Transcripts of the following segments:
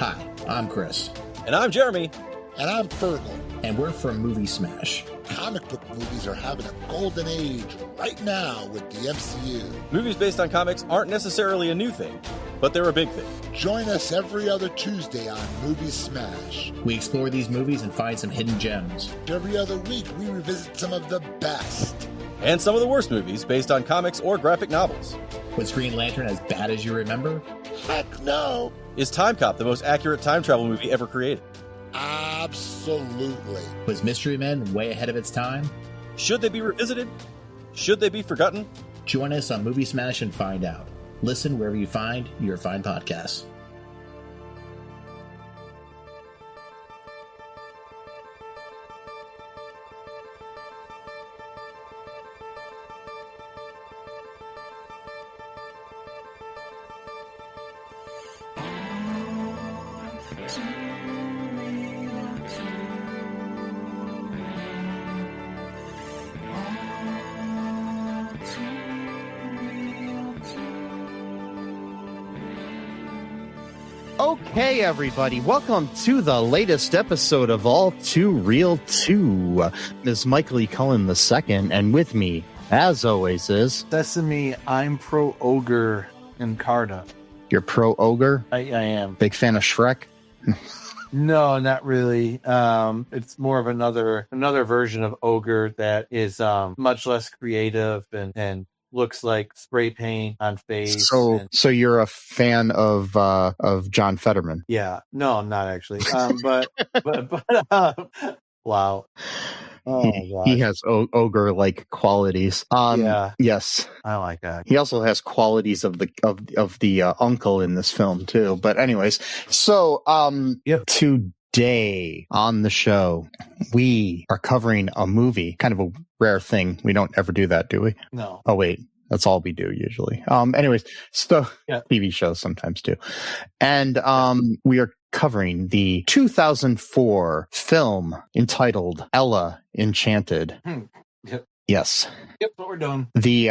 Hi, I'm Chris. And I'm Jeremy. And I'm Fergal. And we're from Movie Smash. Comic book movies are having a golden age right now with the MCU. Movies based on comics aren't necessarily a new thing, but they're a big thing. Join us every other Tuesday on Movie Smash. We explore these movies and find some hidden gems. Every other week, we revisit some of the best. And some of the worst movies based on comics or graphic novels. Was Green Lantern as bad as you remember? Heck no! Is Time Cop the most accurate time travel movie ever created? Absolutely. Was Mystery Men way ahead of its time? Should they be revisited? Should they be forgotten? Join us on Movie Smash and find out. Listen wherever you find your fine podcasts. Okay, everybody, welcome to the latest episode of All2ReelToo. Ms. Michael E. Cullen II, and with me, as always, is... Sesame, I'm pro-ogre in Carta. You're pro-ogre? I am. Big fan of Shrek? No, not really. It's more of another version of ogre that is much less creative and looks like spray paint on face. So you're a fan of John Fetterman? Yeah. No, I'm not actually. But wow. Oh, he has ogre-like qualities. Yeah. Yes. I like that. He also has qualities of the uncle in this film too. But anyways, so Today on the show, we are covering a movie, kind of a rare thing. We don't ever do that, do we? No. Oh, wait. That's all we do usually. Anyways, so TV shows sometimes too. And we are covering the 2004 film entitled Ella Enchanted. Yep. Yes. Yep, what we're doing. The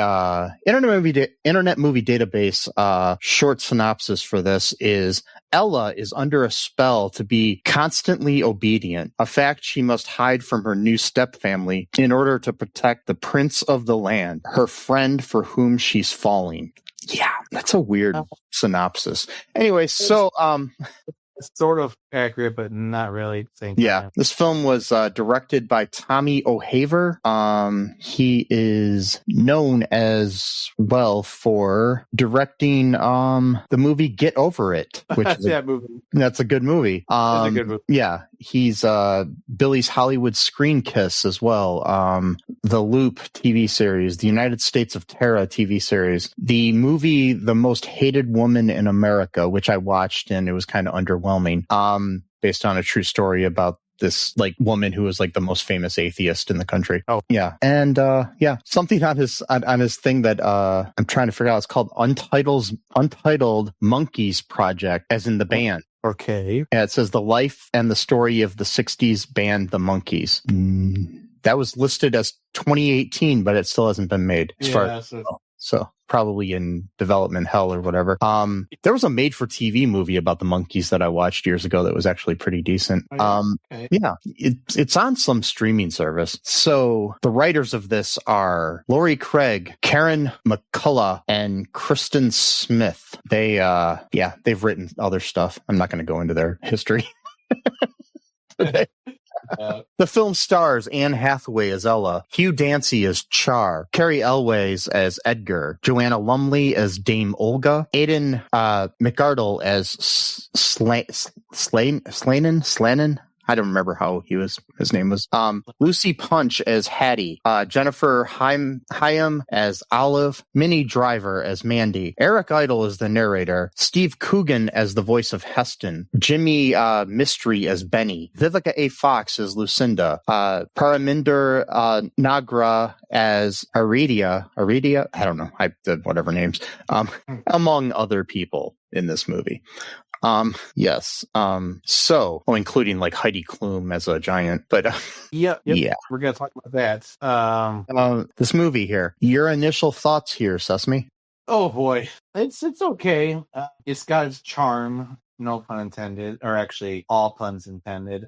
Internet Movie Database short synopsis for this is: Ella is under a spell to be constantly obedient, a fact she must hide from her new stepfamily in order to protect the prince of the land, her friend for whom she's falling. Yeah, that's a weird synopsis. Anyway, so it's sort of accurate, but not really. Yeah, this film was directed by Tommy O'Haver. He is known as well for directing the movie Get Over It, which is that movie. That's a good movie. It's a good movie. Yeah, he's Billy's Hollywood Screen Kiss as well. The Loop TV series, the United States of Terra TV series, the movie The Most Hated Woman in America, which I watched and it was kind of underwhelming. Based on a true story about this woman who was the most famous atheist in the country. Oh yeah. And something on his thing that I'm trying to figure out. It's called Untitled Monkeys Project, as in the band. Okay. Yeah, it says the life and the story of the 60s band The Monkees. That was listed as 2018, but it still hasn't been made as far as so probably in development hell or whatever. There was a made-for-TV movie about the Monkees that I watched years ago that was actually pretty decent. Yeah, it's on some streaming service. So the writers of this are Laurie Craig, Karen McCullough, and Kristen Smith. They've written other stuff. I'm not going to go into their history. The film stars Anne Hathaway as Ella, Hugh Dancy as Char, Cary Elwes as Edgar, Joanna Lumley as Dame Olga, Aidan McArdle as Slanin. I don't remember how his name was. Lucy Punch as Hattie, Jennifer Hyam as Olive, Minnie Driver as Mandy, Eric Idle as the narrator, Steve Coogan as the voice of Heston, Jimmy Mystery as Benny, Vivica A. Fox as Lucinda, Paraminder Nagra as Aridia, I don't know, whatever names, among other people in this movie. Yes. Including Heidi Klum as a giant, but yeah, we're gonna talk about that. This movie here. Your initial thoughts here, Sesame? Oh boy, it's okay. It's got its charm. no pun intended, or actually all puns intended.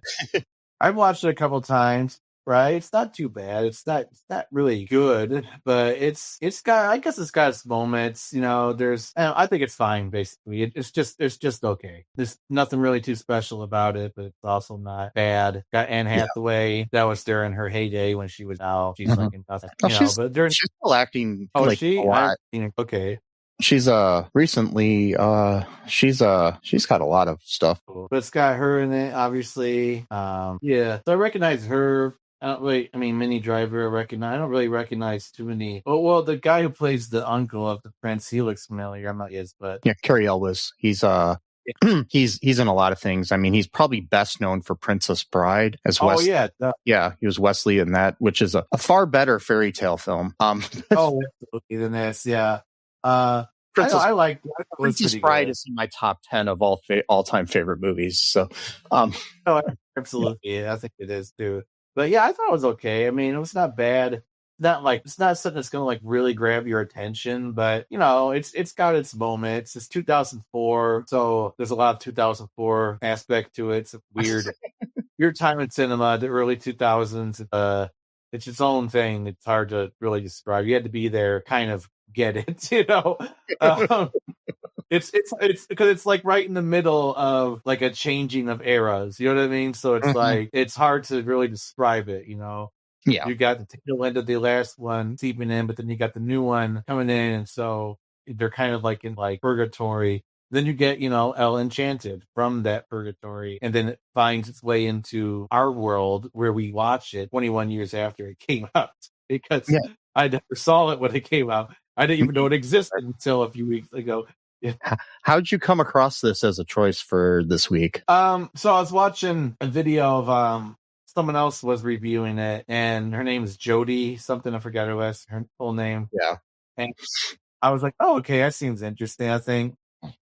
I've watched it a couple times. Right, it's not too bad. It's not really good, but it's got, I guess it's got its moments. I think it's fine. Basically, it's just okay. There's nothing really too special about it, but it's also not bad. Got Anne Hathaway. That was during her heyday when she was out. She's like in nothing, she's she's still acting. Oh, like, she? a lot. Okay. She's recently she's got a lot of stuff. Cool. But it's got her in it, obviously. Yeah. So I recognize her. Minnie Driver, I don't really recognize too many. Well, the guy who plays the uncle of the prince, he looks familiar. I'm not his, but yeah, Cary Elwes. He's he's in a lot of things. I mean, he's probably best known for Princess Bride as Wesley. Oh yeah, yeah, he was Wesley in that, which is a far better fairy tale film. Absolutely than this, yeah. I like Princess Bride is in my top 10 of all time favorite movies. So, absolutely, yeah, I think it is too. But yeah, I thought it was okay. I mean, it was not bad. It's not something that's gonna like really grab your attention, but it's got its moments. It's 2004, so there's a lot of 2004 aspect to it. It's a weird time in cinema, the early 2000s. It's its own thing. It's hard to really describe. You had to be there, kind of get it, It's because it's like right in the middle of like a changing of eras. You know what I mean? So it's like it's hard to really describe it. Yeah, you got the tail end of the last one seeping in, but then you got the new one coming in, and so they're kind of like in like purgatory. Then you get Ella Enchanted from that purgatory, and then it finds its way into our world where we watch it 21 years after it came out, because I never saw it when it came out. I didn't even know it existed until a few weeks ago. Yeah. How'd you come across this as a choice for this week? So I was watching a video of someone else was reviewing it, and her name is Jody something. I forgot her full name. Yeah. And I was like, oh, okay, that seems interesting. I think,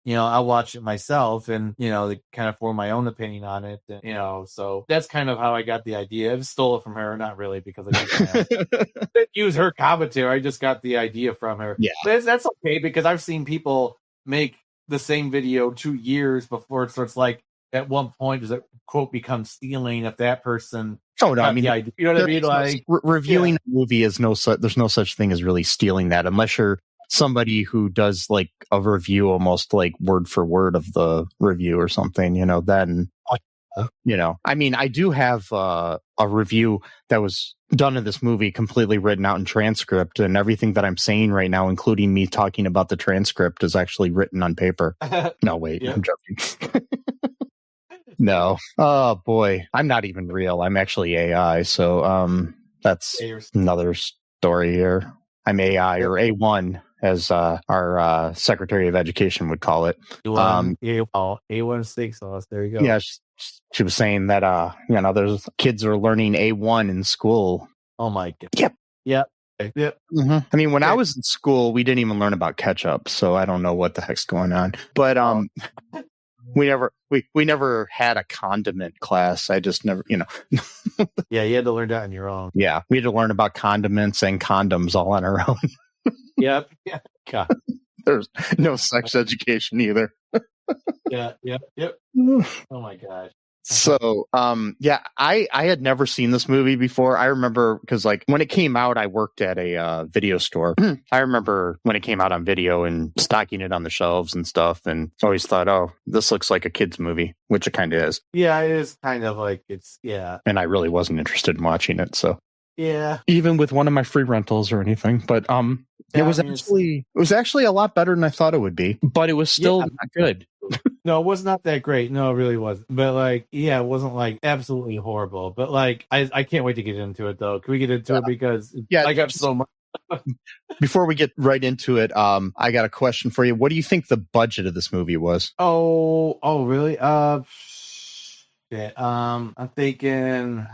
I'll watch it myself and, to kind of form my own opinion on it. And, so that's kind of how I got the idea. I stole it from her, not really, because I didn't use her commentary. I just got the idea from her. Yeah. But that's okay, because I've seen people make the same video 2 years before. So it's like, at one point, does it quote become stealing if that person? Oh no, I mean, you know what I mean? Like reviewing a movie is there's no such thing as really stealing that, unless you're somebody who does like a review almost like word for word of the review or something. Then I mean, I do have a review that was done of this movie, completely written out in transcript, and everything that I'm saying right now, including me talking about the transcript, is actually written on paper. No, wait, I'm joking. No. Oh boy, I'm not even real. I'm actually AI. So that's another story here. I'm AI, or A1, as our Secretary of Education would call it. A1 steak sauce. There you go. Yeah, she was saying that there's kids are learning A1 in school. Oh my god. Yep. Mm-hmm. I mean, when I was in school, we didn't even learn about ketchup, so I don't know what the heck's going on. But we never had a condiment class. I just never, Yeah, you had to learn that on your own. Yeah, we had to learn about condiments and condoms all on our own. Yep. Yeah. God. There's no sex education either. Yep. Oh my gosh. So, I had never seen this movie before. I remember because like when it came out, I worked at a video store. I remember when it came out on video and stocking it on the shelves and stuff, and always thought, oh, this looks like a kid's movie, which it kind of is. Yeah, it is kind of like And I really wasn't interested in watching it. So yeah, even with one of my free rentals or anything, but it was actually a lot better than I thought it would be, but it was still not good. No, it was not that great. No, it really wasn't. But like, yeah, it wasn't like absolutely horrible. But like, I can't wait to get into it though. Can we get into it? Because I got so much. Before we get right into it, I got a question for you. What do you think the budget of this movie was? Oh, really? I'm thinking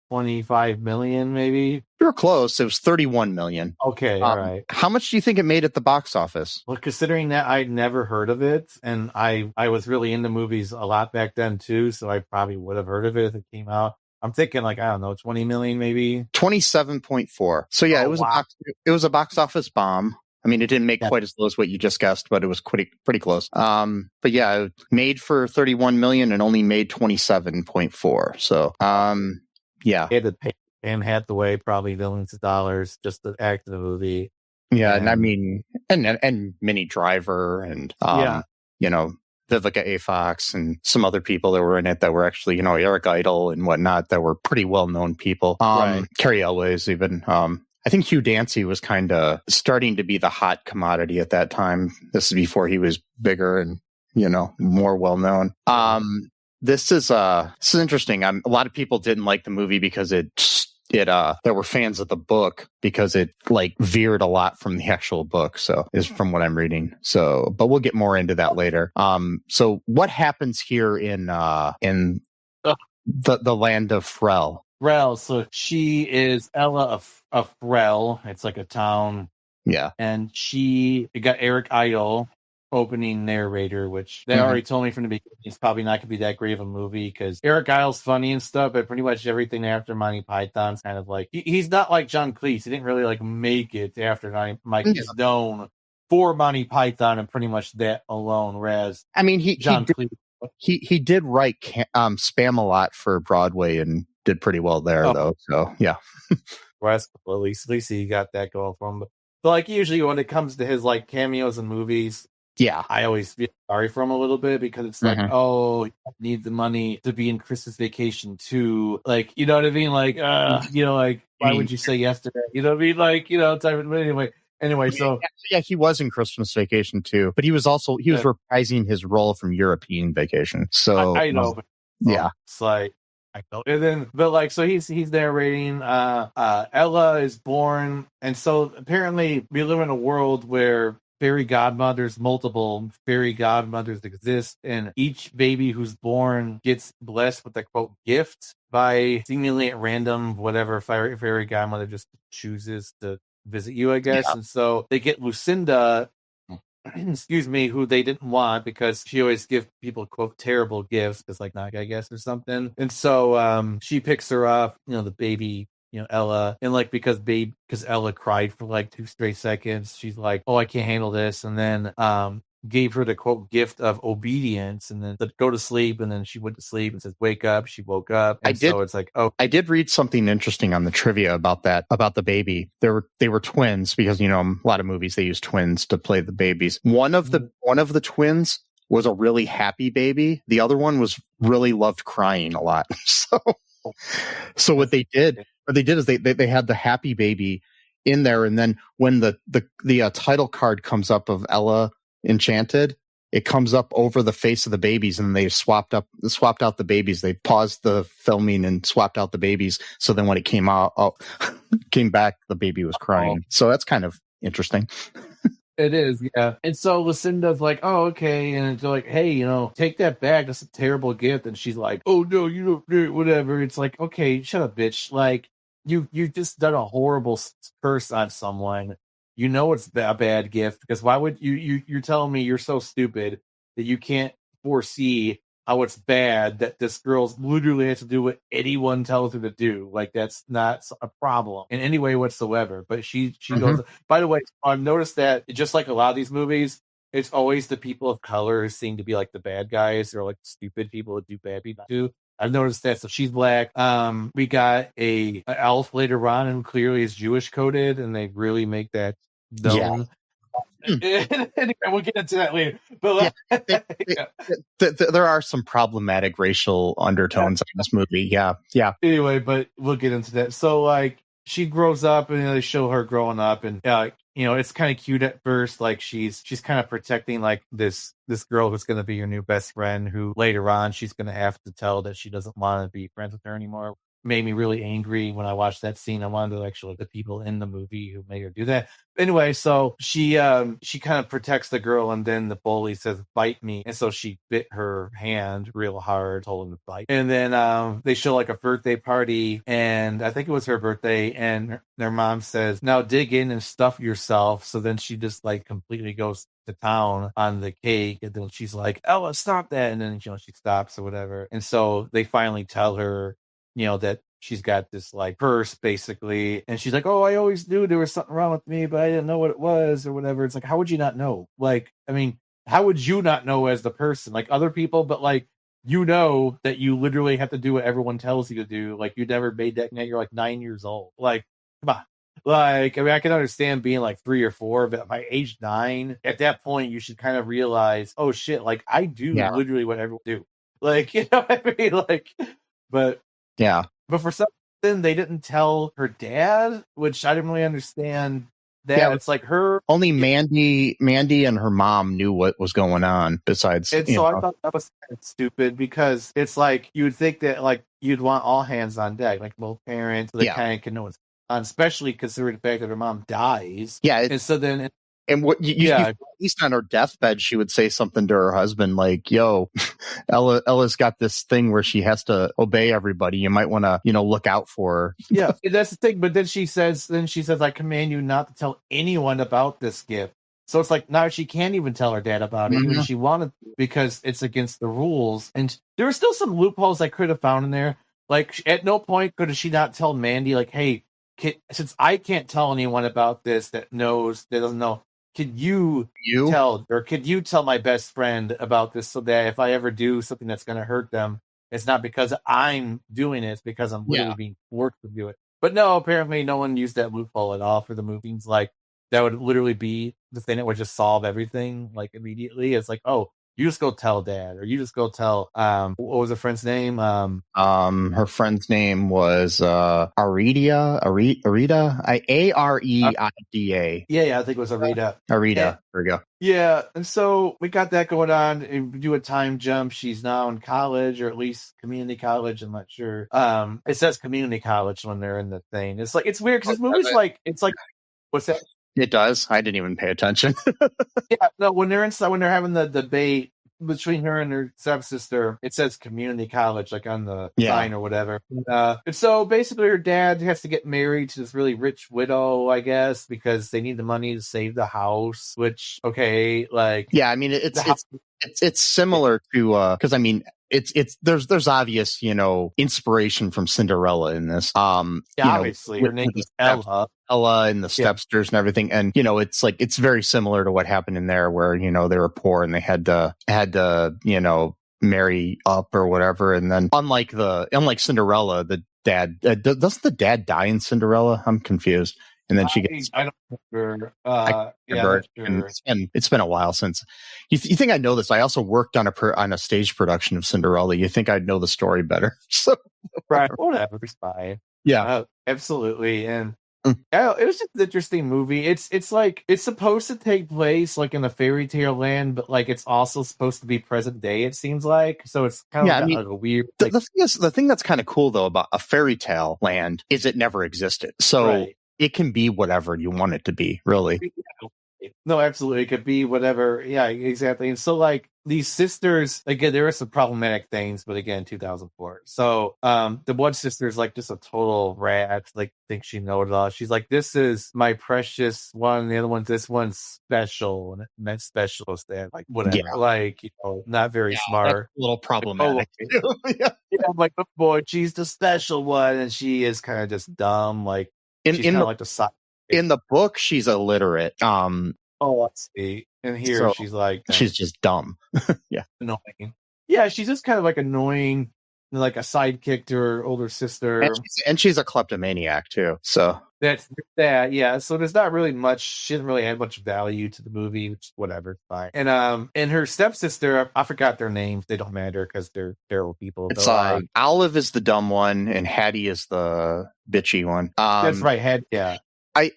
25 million, maybe. You're close. It was 31 million. Okay, all right. How much do you think it made at the box office? Well, considering that I'd never heard of it, and I was really into movies a lot back then too, so I probably would have heard of it if it came out. I'm thinking like, I don't know, 20 million maybe. 27.4. So yeah, it was a box office bomb. I mean, it didn't make quite as low as what you just guessed, but it was pretty close. But yeah, it made for 31 million and only made 27.4. So, yeah. They had to pay Anne Hathaway probably millions of dollars just to act in the movie. Yeah, and I mean, and Minnie Driver and you know, Vivica A. Fox and some other people that were in it that were actually, you know, Eric Idle and whatnot that were pretty well known people. Cary Elwes even. I think Hugh Dancy was kind of starting to be the hot commodity at that time. This is before he was bigger and, you know, more well known. This is interesting. A lot of people didn't like the movie because there were fans of the book because it like veered a lot from the actual book. So is from what I'm reading. So, but we'll get more into that later. So what happens here in the land of Frell? Frell. So she is Ella of Frell. It's like a town. Yeah. And it got Eric Idle opening narrator, which they already told me from the beginning it's probably not going to be that great of a movie because Eric Idle's funny and stuff, but pretty much everything after Monty Python's kind of like he's not like John Cleese. He didn't really like make it after Mike is known for Monty Python and pretty much that alone. Whereas I mean, he did write Spam-A-Lot for Broadway and did pretty well there though. So yeah. Whereas at least he got that going for him. But like usually when it comes to his like cameos in movies, yeah, I always feel sorry for him a little bit because it's like, oh, you need the money to be in Christmas Vacation too. Like, you know what I mean? Like, you know, like, why would you say yes to that? You know what I mean? Like, you know, type of, anyway, so. Yeah, he was in Christmas Vacation too, but he was reprising his role from European Vacation. So I know, but it's like, I know. And then, but like, so he's narrating, Ella is born. And so apparently we live in a world where multiple fairy godmothers exist, and each baby who's born gets blessed with a quote gift by seemingly at random whatever fairy godmother just chooses to visit you, I guess. And so they get Lucinda, excuse me, who they didn't want because she always gives people quote terrible gifts because like not I guess or something. And so she picks her up, you know, the baby, you know, Ella, and like because Ella cried for like 2 straight seconds, she's like, oh, I can't handle this, and then gave her the quote gift of obedience, and then said, go to sleep, and then she went to sleep and says wake up. She woke up, and so it's like, oh, I did read something interesting on the trivia about the baby. They were twins because, you know, a lot of movies they use twins to play the babies. One of the twins was a really happy baby. The other one really loved crying a lot. So what they did is they had the happy baby in there, and then when the title card comes up of Ella Enchanted, it comes up over the face of the babies, and they swapped out the babies. They paused the filming and swapped out the babies. So then when it came back, the baby was crying. So that's kind of interesting. It is, yeah. And so Lucinda's like, oh, okay. And they're like, hey, you know, take that back. That's a terrible gift. And she's like, oh, no, you don't do it, whatever. It's like, okay, shut up, bitch. Like, you just done a horrible curse on someone. You know it's a bad gift because why would you're telling me you're so stupid that you can't foresee how it's bad that this girl's literally has to do what anyone tells her to do. Like, that's not a problem in any way whatsoever. But she goes, by the way, I've noticed that just like a lot of these movies, it's always the people of color who seem to be like the bad guys or like stupid people that do bad people too. I've noticed that. So she's black. We got a elf later on who clearly is Jewish coded, and they really make that known. Anyway, we'll get into that later. But there are some problematic racial undertones in this movie. Yeah. Anyway, but we'll get into that. So like she grows up, and they show her growing up, and you know, it's kind of cute at first. Like she's kind of protecting like this girl who's going to be your new best friend, who later on she's going to have to tell that she doesn't want to be friends with her anymore. Made me really angry when I watched that scene. I wanted to actually the people in the movie who made her do that. Anyway, so she kind of protects the girl, and then the bully says, bite me. And so she bit her hand real hard, told him to bite. And then they show like a birthday party, and I think it was her birthday, and their mom says, now dig in and stuff yourself. So then she just like completely goes to town on the cake, and then she's like, Ella, stop that. And then, you know, she stops or whatever. And so they finally tell her, you know, that she's got this like purse basically, and she's like, oh, I always knew there was something wrong with me, but I didn't know what it was or whatever. It's like, how would you not know? Like, I mean, how would you not know as the person? Like other people, but like, you know that you literally have to do what everyone tells you to do. Like you never made that, you're like 9 years old. Like, come on. Like, I mean, I can understand being like 3 or 4, but by age 9, at that point, you should kind of realize, oh shit, like I do literally what everyone do. Like, you know what I mean? Like, but for some reason, they didn't tell her dad, which I didn't really understand. That it's like her only Mandy and her mom knew what was going on. Besides, and so I thought that was kind of stupid because it's like you would think that like you'd want all hands on deck, like both parents, so they kind of can know what's on, especially considering the fact that her mom dies. Yeah, and so then. And what at least on her deathbed, she would say something to her husband like, "Yo, Ella's got this thing where she has to obey everybody. You might want to, look out for her." Yeah, that's the thing. But then she says, "I command you not to tell anyone about this gift." So it's like now she can't even tell her dad about it, even if she wanted to, because it's against the rules. And there were still some loopholes I could have found in there. Like at no point could she not tell Mandy, like, "Hey, since I can't tell anyone about this that doesn't know. Could you could you tell my best friend about this so that if I ever do something that's going to hurt them, it's not because I'm doing it, it's because I'm literally being forced to do it." But no, apparently no one used that loophole at all for the movies. Like that would literally be the thing that would just solve everything like immediately. It's like, oh, you just go tell dad, or you just go tell what was her friend's name? Her friend's name was Arida. Areida. Yeah, I think it was Arida. There we go. Yeah, and so we got that going on. And we do a time jump. She's now in college, or at least community college. I'm not sure. It says community college when they're in the thing. It's like it's weird because this movie's like what's that? It does. I didn't even pay attention. Yeah, no. When they're inside, when they're having the debate between her and her stepsister, it says community college, like on the sign or whatever. And so basically, her dad has to get married to this really rich widow, I guess, because they need the money to save the house. Which, like, I mean, it's similar to because I mean. There's obvious, inspiration from Cinderella in this. Obviously, her name is Ella. Ella and the stepsters and everything, and it's very similar to what happened in there, where they were poor and they had to marry up or whatever, and then unlike Cinderella, the dad doesn't the dad die in Cinderella? I'm confused. And then she gets. I don't remember. It's been a while since. You think I know this? I also worked on a stage production of Cinderella. You think I'd know the story better? So right, whatever, it's fine. Yeah, absolutely. And it was just an interesting movie. It's like it's supposed to take place like in a fairy tale land, but like it's also supposed to be present day. It seems like so. It's kind of like a weird. The thing that's kind of cool though about a fairy tale land is it never existed. So. Right. It can be whatever you want it to be, really. No, absolutely. It could be whatever. Yeah, exactly. And so, like, these sisters, again, there are some problematic things, but again, 2004. So, the one sister is like just a total rat, like, thinks she knows it all. She's like, this is my precious one. The other one's, this one's special. And it meant special instead. Like, whatever. Yeah. Like, not very smart. A little problematic. I'm like, oh boy, she's the special one. And she is kind of just dumb. Like, she's kind of like the side. In the book, she's illiterate. Let's see. And here she's like... she's just dumb. Yeah. Annoying. Yeah, she's just kind of like annoying, like a sidekick to her older sister. And she's a kleptomaniac, too. So... That's that, yeah. So there's not really much... She doesn't really add much value to the movie, which is whatever. Fine. And her stepsister, I forgot their names. They don't matter because they're terrible people. It's Olive is the dumb one, and Hattie is the bitchy one. That's right, yeah.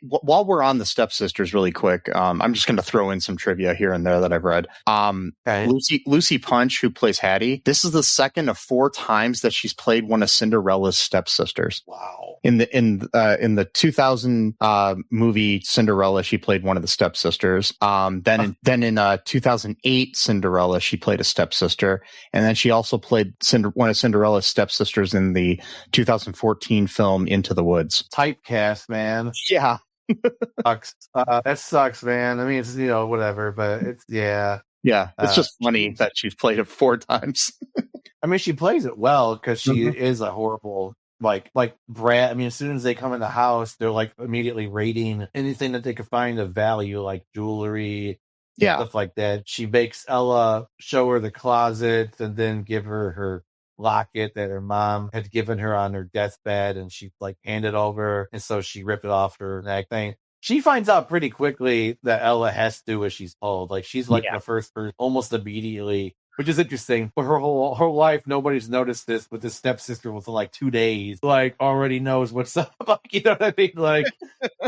While we're on the stepsisters really quick, I'm just going to throw in some trivia here and there that I've read. Okay. Lucy Punch, who plays Hattie, this is the second of 4 times that she's played one of Cinderella's stepsisters. Wow. In the 2000 movie Cinderella, she played one of the stepsisters. Then in 2008 Cinderella, she played a stepsister, and then she also played one of Cinderella's stepsisters in the 2014 film Into the Woods. Typecast, man. Yeah. Sucks. That sucks, man. I mean, it's whatever, but it's it's just funny that she's played it 4 times. I mean, she plays it well because she is a horrible like Brad. I mean, as soon as they come in the house, they're like immediately raiding anything that they could find of value, like jewelry, stuff like that. She makes Ella show her the closet and then give her locket that her mom had given her on her deathbed, and she like handed over, and so she ripped it off her neck thing. She finds out pretty quickly that Ella has to do what she's told. Like she's like the first person almost immediately, which is interesting. For her whole life, nobody's noticed this, but this stepsister within like 2 days, like already knows what's up. Like, you know what I mean? Like,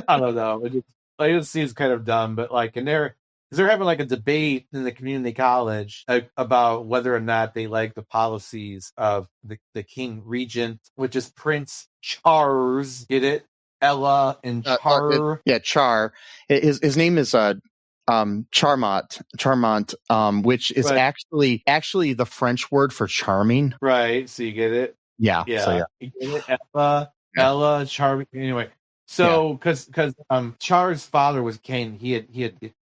I don't know. It just seems kind of dumb, but like, and they're having like a debate in the community college about whether or not they like the policies of the king regent, which is Prince Char's. Get it? Ella and Char. Char. His name is Charmont, which is actually the French word for charming. Right. So you get it? Yeah. So, You get it? Ella, Charming. Anyway, so because Char's father was king, he had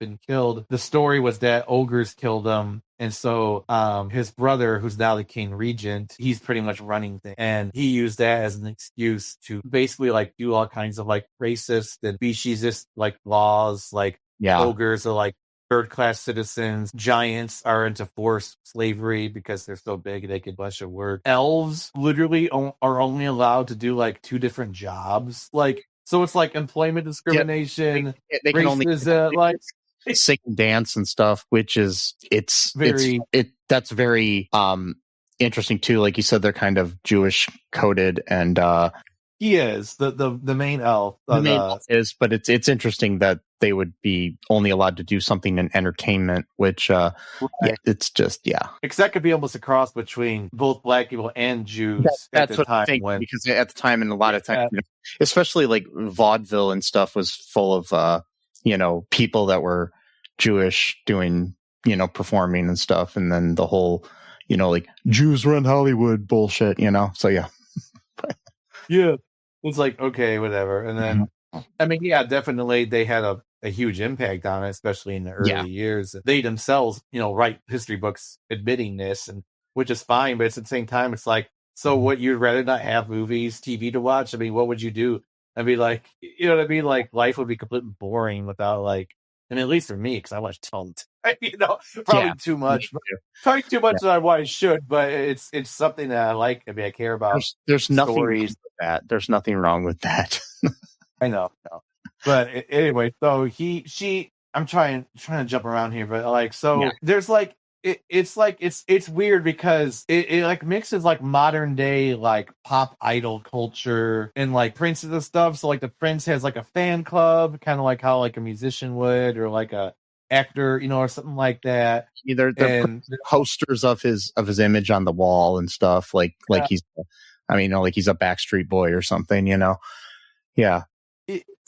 been killed. The story was that ogres killed him. And so his brother, who's now the king regent, he's pretty much running things. And he used that as an excuse to basically like do all kinds of like racist and speciesist like laws, like ogres are like third-class citizens. Giants are into forced slavery because they're so big they can blush a word. Elves literally are only allowed to do like 2 different jobs. Like, so it's like employment discrimination. They can only like sing and dance and stuff, which is that's very interesting too. Like you said, they're kind of Jewish coded, and he is the main elf. The main elf is, but it's interesting that they would be only allowed to do something in entertainment, which it's just because that could be almost a cross between both black people and Jews at the time. Because at the time, and a lot of times, especially like vaudeville and stuff, was full of people that were Jewish doing, performing and stuff. And then the whole, like Jews run Hollywood bullshit, so it's like, okay, whatever. And then, I mean, definitely they had a huge impact on it, especially in the early years. They themselves, write history books admitting this, and which is fine. But at the same time, it's like, so what, you'd rather not have movies, TV to watch? I mean, what would you do? I'd be like, you know what I mean? Like, life would be completely boring without, like, I mean, at least for me, because I watch tons, probably too much. Probably too much than I should, but it's something that I like. I mean, I care about. There's nothing wrong with that. There's nothing wrong with that. I know. But anyway, so I'm trying to jump around here, but like, so there's like, it's weird because it like mixes like modern day like pop idol culture and like Prince and stuff. So like the Prince has like a fan club, kind of like how like a musician would, or like a actor, or something like that. Either the posters of his image on the wall and stuff, like he's, like he's a Backstreet Boy or something, Yeah.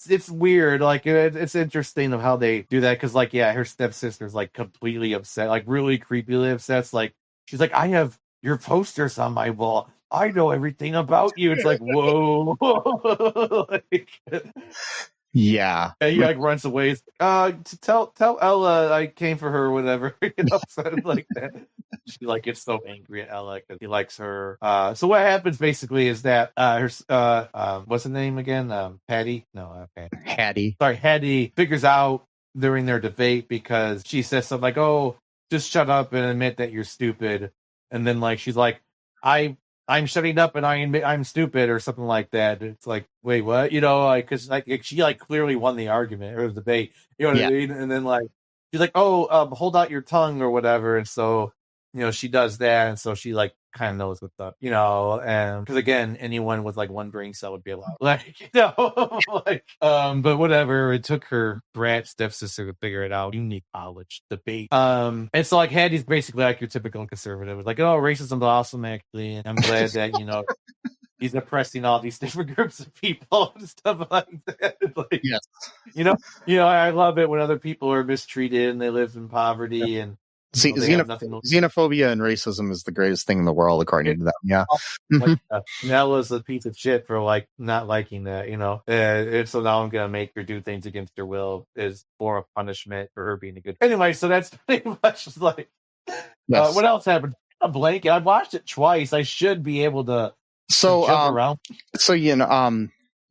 It's weird. Like it's interesting of how they do that, because like her stepsister's like completely upset, like really creepily upset. It's like she's like, I have your posters on my wall, I know everything about you. It's like, whoa. And he like runs away. To tell Ella I came for her or whatever. Something like that. She like gets so angry at Ella because he likes her. So what happens basically is that her what's the name again? Hattie? No, okay. Hattie. Sorry, Hattie figures out during their debate because she says something like, "Oh, just shut up and admit that you're stupid." And then like she's like, I'm shutting up and I admit I'm stupid or something like that. It's like, wait, what? Because like she like clearly won the argument or the debate. You know what I mean? And then like she's like, oh, hold out your tongue or whatever. And so she does that, and so she like kind of knows what's up, and because again, anyone with like one brain cell would be allowed, like but whatever. It took her brat stepsister to figure it out. You need college debate, and so like Hattie's basically like your typical conservative, like, oh, racism's awesome actually, and I'm glad that he's oppressing all these different groups of people and stuff like that. Like, I love it when other people are mistreated and they live in poverty and. See, xenophobia and racism is the greatest thing in the world, according to them. Yeah. Nella's a piece of shit for like not liking that, and so now I'm gonna make her do things against her will as form of punishment for her being a good. Anyway, so that's pretty much like what else happened? A blanket. I watched it twice. I should be able to So Jump around.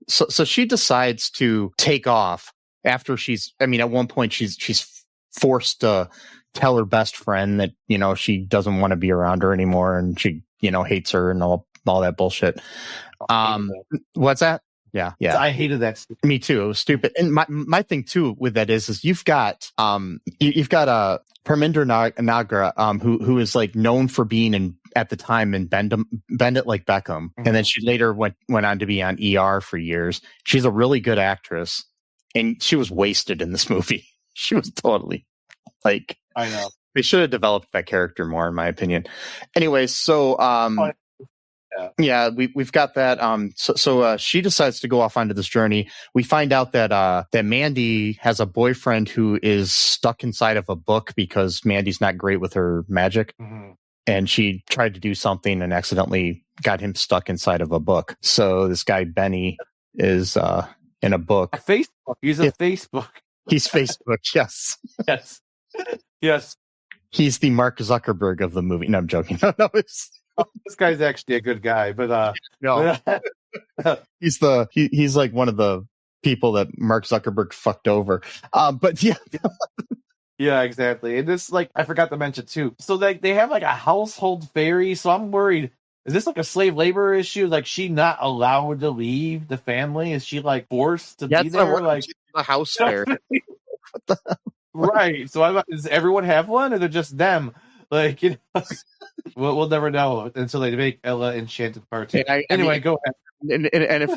So she decides to take off after at one point she's forced to tell her best friend that, she doesn't want to be around her anymore, and she, hates her and all that bullshit. What's that? Yeah. I hated that. Me too. It was stupid. And my thing too with that is you've got Parminder Nagra, who is like known for being at the time in Bend It Like Beckham, and then she later went on to be on ER for years. She's a really good actress, and she was wasted in this movie. She was totally like, I know. They should have developed that character more, in my opinion. Anyways, so yeah, we've got that. So she decides to go off onto this journey. We find out that Mandy has a boyfriend who is stuck inside of a book because Mandy's not great with her magic. Mm-hmm. And she tried to do something and accidentally got him stuck inside of a book. So this guy, Benny, is in a book. Facebook. He's a Facebook. He's Facebook, yes. Yes. He's the Mark Zuckerberg of the movie. No, I'm joking. No, this guy's actually a good guy, but no. He's like one of the people that Mark Zuckerberg fucked over. But yeah. Yeah, exactly. And this, like, I forgot to mention too. So like they have like a household fairy. So I'm worried. Is this like a slave labor issue? Like she not allowed to leave the family? Is she like forced to be there? Like a house fairy. Right. So does everyone have one, or they're just them? Like, we'll never know until they make Ella Enchanted Part 2. Anyway, go ahead. And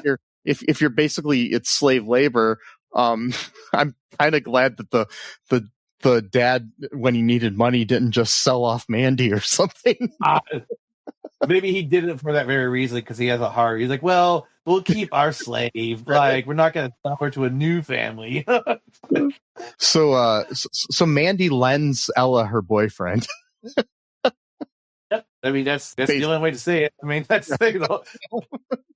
if you're basically it's slave labor, I'm kind of glad that the dad, when he needed money, didn't just sell off Mandy or something. Maybe he did it for that very reason, because he has a heart. He's like, well, we'll keep our slave. Like, we're not going to sell her to a new family. So Mandy lends Ella her boyfriend. Yep. I mean, that's the only way to say it. I mean, that's the thing, though.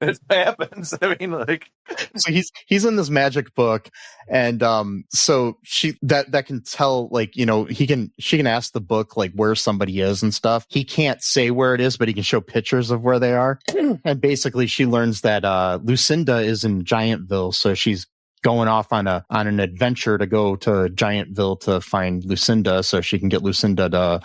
That's what happens. I mean, like, so he's in this magic book, and so she that can tell, like, she can ask the book like where somebody is and stuff. He can't say where it is, but he can show pictures of where they are. And basically, she learns that Lucinda is in Giantville, so she's going off on an adventure to go to Giantville to find Lucinda, so she can get Lucinda to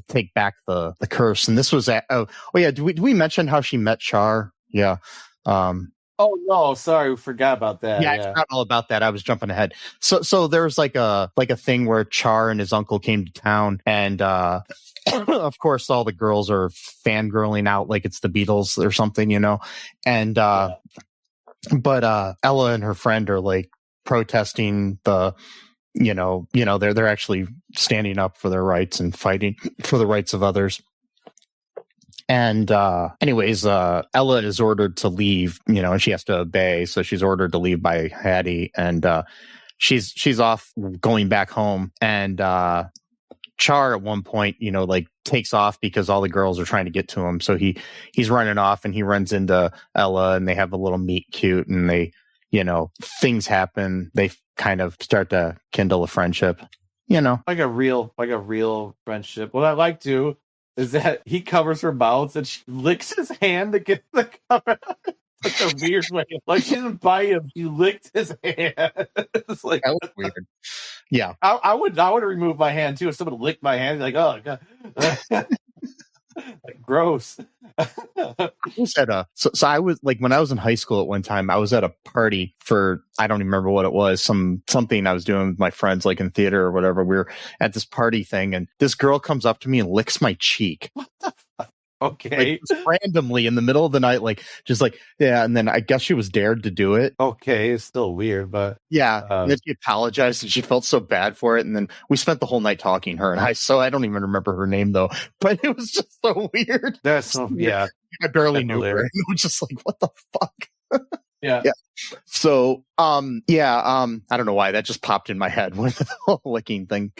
take back the curse. And this was did we mention how she met Char? Yeah. Oh no, sorry, we forgot about that. Yeah, I forgot all about that. I was jumping ahead. So there's like a thing where Char and his uncle came to town, and of course all the girls are fangirling out like it's the Beatles or something, and but Ella and her friend are like protesting they're actually standing up for their rights and fighting for the rights of others. And anyways, Ella is ordered to leave, and she has to obey. So she's ordered to leave by Hattie, and she's off going back home. And Char at one point, takes off because all the girls are trying to get to him. So he's running off, and he runs into Ella, and they have a little meet cute, and they, things happen. They kind of start to kindle a friendship, like a real friendship. What I like to is that he covers her mouth and she licks his hand to get the cover. Like a weird way. Like she didn't bite him, she licked his hand. It's like, that was weird. Yeah. I would remove my hand too if someone licked my hand. Like, oh god. Like, gross. So I was like, when I was in high school at one time, I was at a party for, I don't even remember what it was, something I was doing with my friends, like in theater or whatever. We were at this party thing, and this girl comes up to me and licks my cheek. What the fuck? Okay. Like, randomly in the middle of the night, like, just like, yeah. And then I guess she was dared to do it. Okay. It's still weird, but yeah. And then she apologized and she felt so bad for it. And then we spent the whole night talking, her and I. So I don't even remember her name though, but it was just so weird. That's so, yeah. I barely knew her. It was just like, what the fuck? Yeah. So, I don't know why that just popped in my head with the whole licking thing.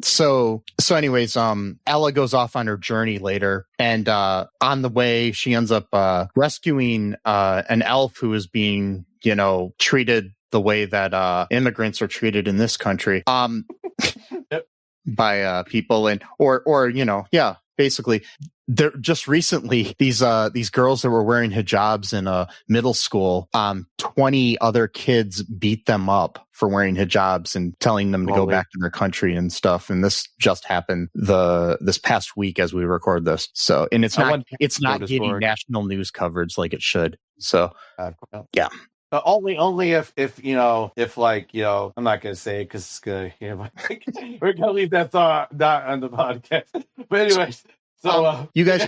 So anyways, Ella goes off on her journey later, and on the way, she ends up rescuing an elf who is being, treated the way that immigrants are treated in this country. Yep. By people, and or basically, there just recently these girls that were wearing hijabs in a middle school, 20 other kids beat them up for wearing hijabs and telling them to go back to their country and stuff. And this just happened this past week as we record this. So, and it's not getting national news coverage like it should. So, yeah. Only if like, I'm not gonna say it because it's gonna, we're gonna leave that thought not on the podcast. But anyways, so you guys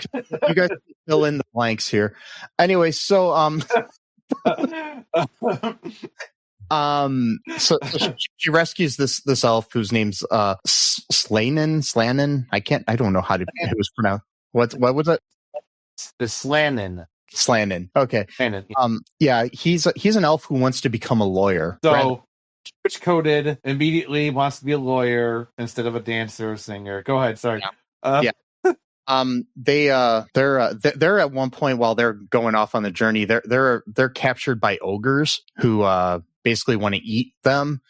fill in the blanks here. Anyway, so so she rescues this elf whose name's Slanin. I don't know how to it was pronounced. What was it? The Slanin. Okay. Slanin. Yeah, he's an elf who wants to become a lawyer. So switch coded immediately wants to be a lawyer instead of a dancer or singer. Go ahead. Sorry. Yeah. They're at one point while they're going off on the journey, they're captured by ogres who basically want to eat them,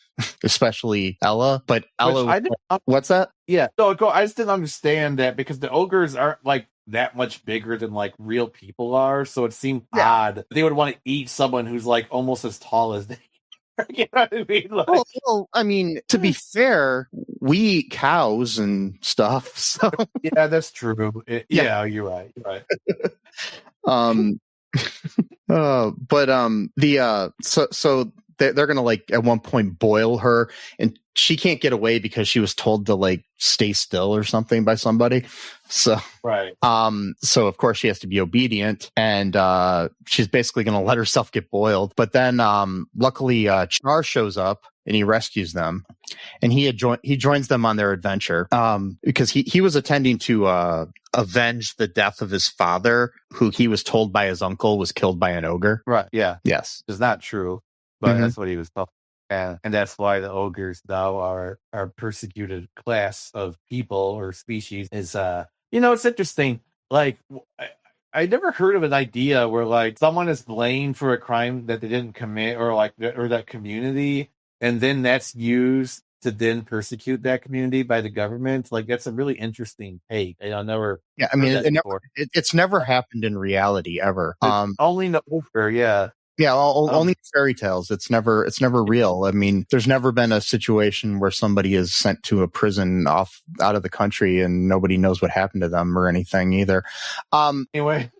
especially Ella. But Ella, what's that? Yeah, so I just didn't understand that because the ogres aren't like that much bigger than like real people are, so it seemed odd they would want to eat someone who's like almost as tall as they. You know what I mean? Like, well, I mean, to be fair, we eat cows and stuff. So yeah, that's true. Yeah, you're right. So they're gonna like at one point boil her, and she can't get away because she was told to like stay still or something by somebody. So right. So of course she has to be obedient, and she's basically gonna let herself get boiled. But then luckily Char shows up and he rescues them, and he joins them on their adventure because he was attending to avenge the death of his father, who he was told by his uncle was killed by an ogre. Right. Yeah. Yes. It's not true, but that's what he was told. And that's why the ogres now are persecuted class of people or species. Is it's interesting. Like I never heard of an idea where like someone is blamed for a crime that they didn't commit, or that community, and then that's used to then persecute that community by the government. Like that's a really interesting take. Never. Yeah, I mean, it's never happened in reality ever. Only in the over, yeah. Yeah, only fairy tales. It's never real. I mean, there's never been a situation where somebody is sent to a prison out of the country and nobody knows what happened to them or anything either. Anyway,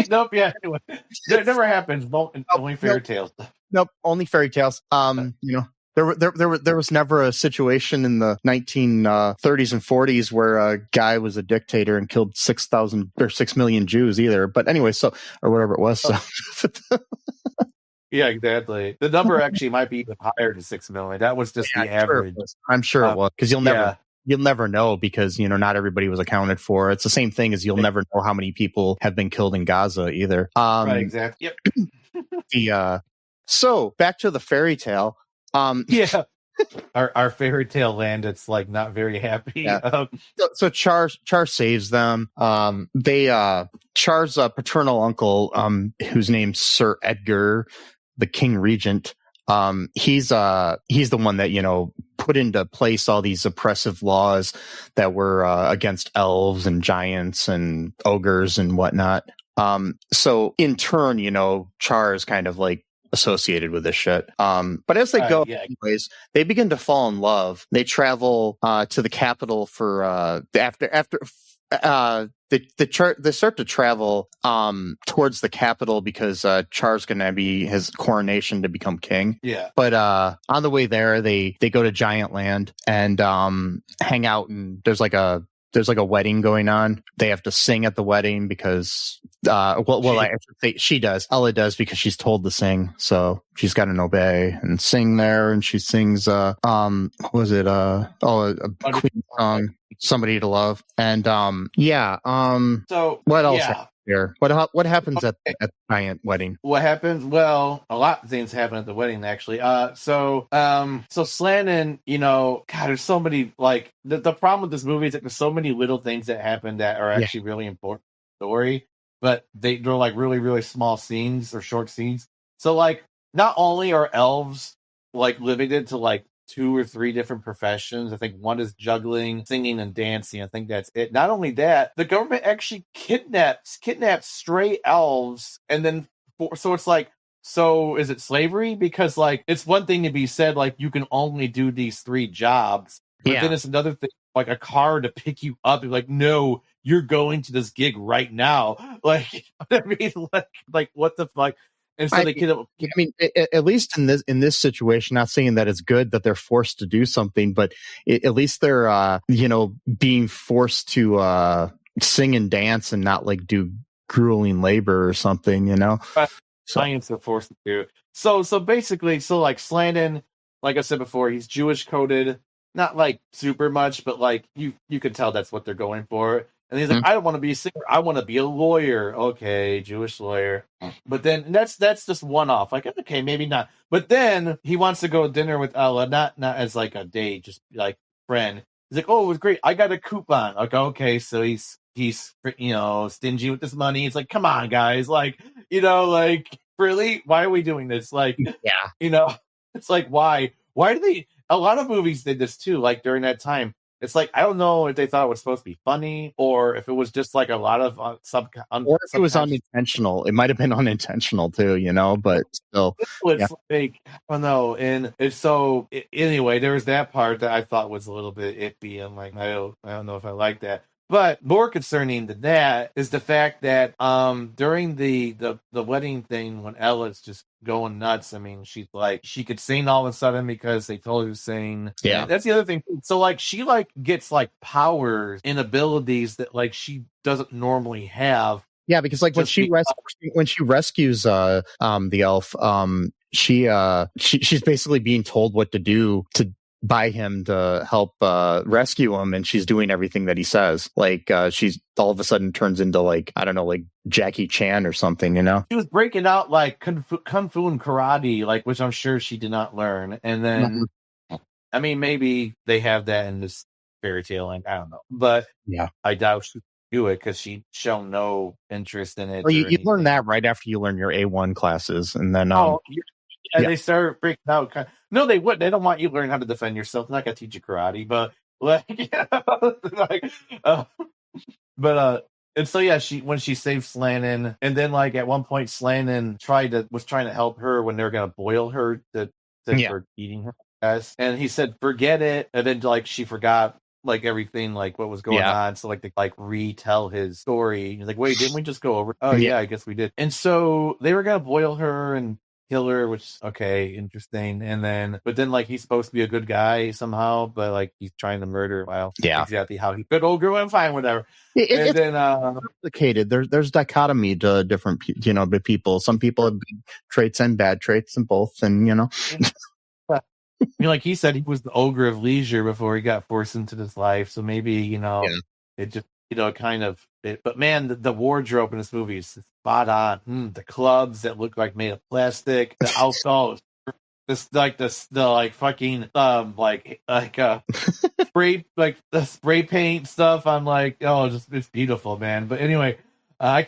nope. Yeah. Anyway, it never happens. Only fairy tales. Nope, only fairy tales. There was never a situation in the 1930s and 40s where a guy was a dictator and killed 6 million Jews either. But anyway, or whatever it was. So. Yeah, exactly. The number actually might be even higher than 6 million. That was just the average. I'm sure it was, because you'll never know, because not everybody was accounted for. It's the same thing as you'll never know how many people have been killed in Gaza either. Right, exactly. Yep. So back to the fairy tale. Yeah. Our fairy tale land, it's like not very happy. Yeah. So Char saves them. Char's paternal uncle, whose name's Sir Edgar, the King Regent. He's the one that put into place all these oppressive laws that were against elves and giants and ogres and whatnot. So in turn, Char is kind of like associated with this shit. But as they go, anyways, they begin to fall in love. They travel to the capital for they start to travel towards the capital because Char's going to be his coronation to become king. Yeah. But on the way there, they go to Giant Land and hang out, and there's like a wedding going on. They have to sing at the wedding because, I should say she does. Ella does, because she's told to sing. So she's got to obey and sing there. And she sings, what was it? A Queen song, Somebody to Love. And, so what else here? What happens at the giant wedding? What happens? Well, a lot of things happen at the wedding, actually. So Slanin, God, there's so many, like, the problem with this movie is that there's so many little things that happen that are actually really important to the story, but they're like really, really small scenes or short scenes. So like, not only are elves like limited to like 2 or 3 different professions. I think one is juggling, singing, and dancing. I think that's it. Not only that, the government actually kidnaps stray elves, and then so it's like, so is it slavery? Because like it's one thing to be said like you can only do these 3 jobs, but then it's another thing like a car to pick you up. You're like, no, you're going to this gig right now. Like, I mean, like what the fuck? And so I mean, at least in this situation, not saying that it's good that they're forced to do something, but at least they're, being forced to sing and dance and not like do grueling labor or something, Science are forced to do. So basically, like Slandon, like I said before, he's Jewish coded, not like super much, but like you can tell that's what they're going for. And he's like, I don't want to be a singer. I want to be a lawyer. Okay, Jewish lawyer. But then that's just one off. Like, okay, maybe not. But then he wants to go to dinner with Ella, not as like a date, just like friend. He's like, oh, it was great. I got a coupon. Like, okay, so he's stingy with this money. It's like, come on, guys. Like, like really, why are we doing this? Like, it's like, why? Why do they? A lot of movies did this too. Like during that time. It's like, I don't know if they thought it was supposed to be funny or if it was just like a lot of or if it was unintentional. It might have been unintentional too, but still. It's like, I don't know. And it's so, anyway, there was that part that I thought was a little bit iffy. I'm like, I don't know if I like that. But more concerning than that is the fact that during the wedding thing when Ella's just going nuts, I mean, she's like, she could sing all of a sudden because they told her to sing. Yeah. And that's the other thing. So like she like gets like powers and abilities that like she doesn't normally have. Yeah, because like when she rescues the elf, she's basically being told what to do to by him to help rescue him, and she's doing everything that he says. Like she's all of a sudden turns into like, I don't know, like Jackie Chan or something, She was breaking out like kung fu and karate, like, which I'm sure she did not learn. And then I mean, maybe they have that in this fairy tale, like, I don't know, but yeah, I doubt she do it because she'd shown no interest in it. Well, you learn that right after you learn your A1 classes, and then they start breaking out. No, they wouldn't. They don't want you to learn how to defend yourself. They're not gonna teach you karate, but like, and so yeah, when she saved Slannon, and then like at one point Slannon was trying to help her when they're gonna boil her for eating her, and he said forget it, and then like she forgot like everything, like what was going on, so like they like retell his story. He's like, wait, didn't we just go over? Oh yeah, I guess we did. And so they were gonna boil her and kill her, which okay, interesting. But then like he's supposed to be a good guy somehow, but like he's trying to murder. Wow, exactly how he could. Oh, girl, I'm fine, whatever. It's complicated. There's dichotomy to different people. Some people have good traits and bad traits, and both, and I mean, like he said, he was the ogre of leisure before he got forced into this life. So maybe it just kind of. But man, the wardrobe in this movie is spot on. The clubs that look like made of plastic, the alcohol, the fucking spray the spray paint stuff. I'm like, it's beautiful, man. But anyway, I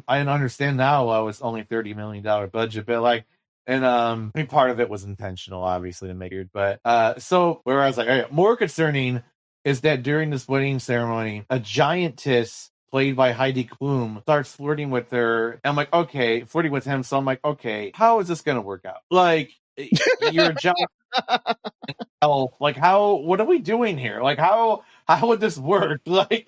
understand now why it was only $30 million budget, but like. And I mean, part of it was intentional, obviously, to make it. But so where I was like, all right, more concerning is that during this wedding ceremony, a giantess played by Heidi Klum starts flirting with her. I'm like, okay, flirting with him. So I'm like, okay, how is this going to work out? Like, you're a giant elf. Like, what are we doing here? Like, how would this work? Like,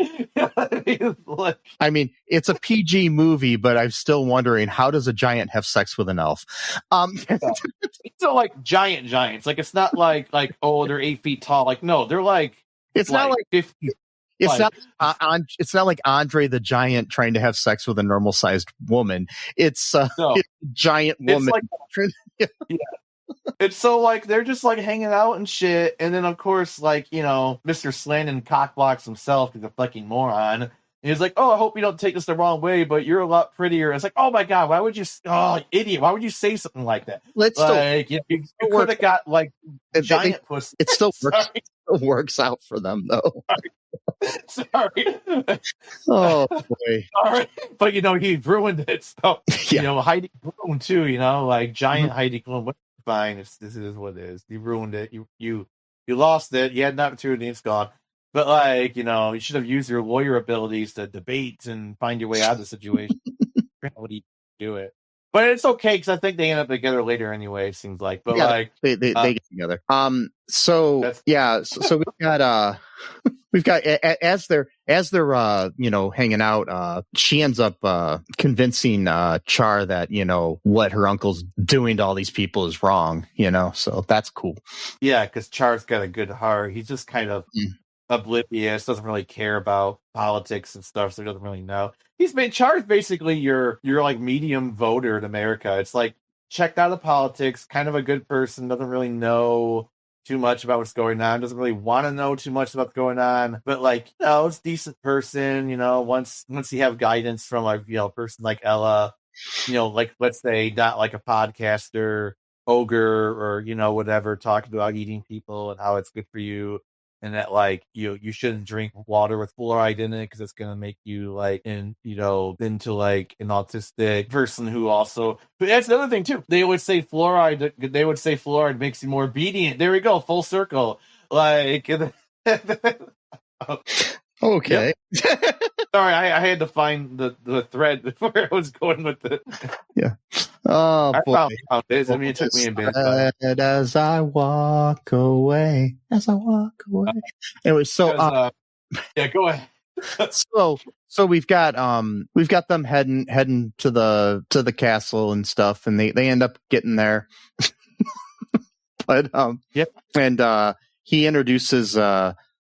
I mean, it's a PG movie, but I'm still wondering, how does a giant have sex with an elf? So like giants. Like, it's not like oh, they're 8 feet tall. Like, no, they're like, it's not like 50. It's not like Andre the Giant trying to have sex with a normal sized woman. It's a giant woman. It's like, it's so like they're just like hanging out and shit, and then of course like Mr. Slannon cockblocks himself because a fucking moron. And he's like, oh, I hope you don't take this the wrong way, but you're a lot prettier. It's like, oh my god, why would you? Oh, idiot! Why would you say something like that? You could have got like giant pussy. It still works out for them though. Sorry. Oh boy. Sorry. But he ruined it. So Heidi Klum too, like giant Heidi Klum. fine. This is what it is. You ruined it. You lost it. You had an opportunity. It's gone. But like, you should have used your lawyer abilities to debate and find your way out of the situation. What do you do it? But it's okay because I think they end up together later anyway. It seems like, but like they get together. So we've got as they're hanging out. She ends up convincing Char that what her uncle's doing to all these people is wrong. So that's cool. Yeah, because Char's got a good heart. He's just kind of oblivious, doesn't really care about politics and stuff, so he doesn't really know. Char's basically your like medium voter in America. It's like checked out of politics, kind of a good person, doesn't really know too much about what's going on, doesn't really want to know too much about what's going on, but like, it's a decent person, once you have guidance from a person like Ella, like let's say not like a podcaster, ogre, or whatever, talking about eating people and how it's good for you. And that like you shouldn't drink water with fluoride in it because it's gonna make you like into like an autistic person who also. But that's the other thing too. They would say fluoride makes you more obedient. There we go, full circle. Like, okay. Yep. Sorry, I had to find the thread where I was going with it. Yeah. Oh, I found it. I mean, it took me a bit. As I walk away. Anyway, so yeah, go ahead. so we've got them heading to the castle and stuff, and they end up getting there. But yep. And he introduces